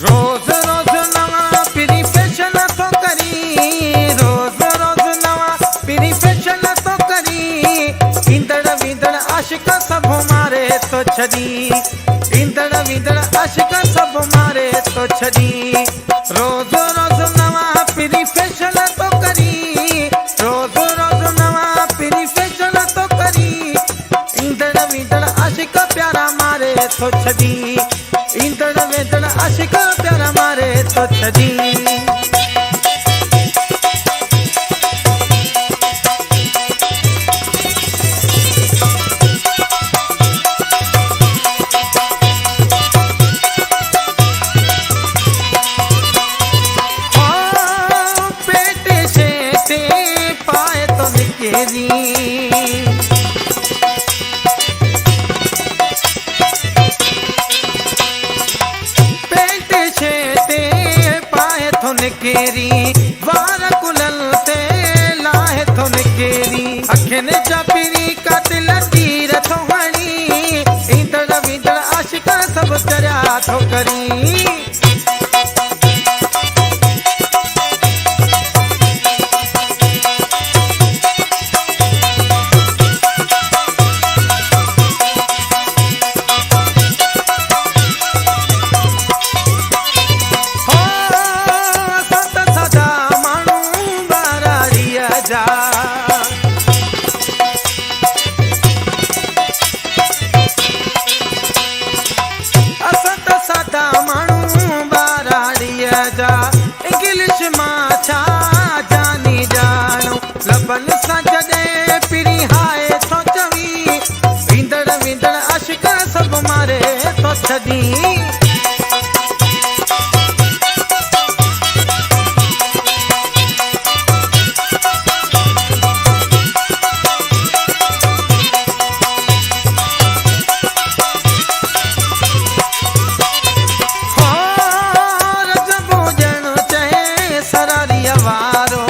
रोज़ रोज़ नवा पिरी फैशन तो करी, रोज़ रोज़ नवा पिरी फैशन तो करी। ईंदड़ वींदड़ आशिक सब मारे तो छड़ी, ईंदड़ वींदड़ आशिक सब मारे तो छड़ी। रोज़ रोज़ नवा पिरी फैशन तो करी, रोज़ रोज़ नवा पिरी फैशन तो करी। ईंदड़ वींदड़ आशिक प्यारा मारे तो छड़ी, ईंदड़ वेंदड़ आशिक प्यारा मारे तो छड़ी। पेट से ते पाए तो निकेरी, केरी वार कुलल ते लाहे थो निकेरी। अखियुनि जा पिरी कातिल तीर थो हणी, ईंदड़ वींदड़ आशिक सभु चरिया थो करी। इंग्लिश मां छा जानी जानो, लबन सां जॾहिं पिरी हाय थो चवी। ईंदड़ वींदड़ आशिक सभु मारे तो छड़ी। रजब हुजण चए सरारी वारो,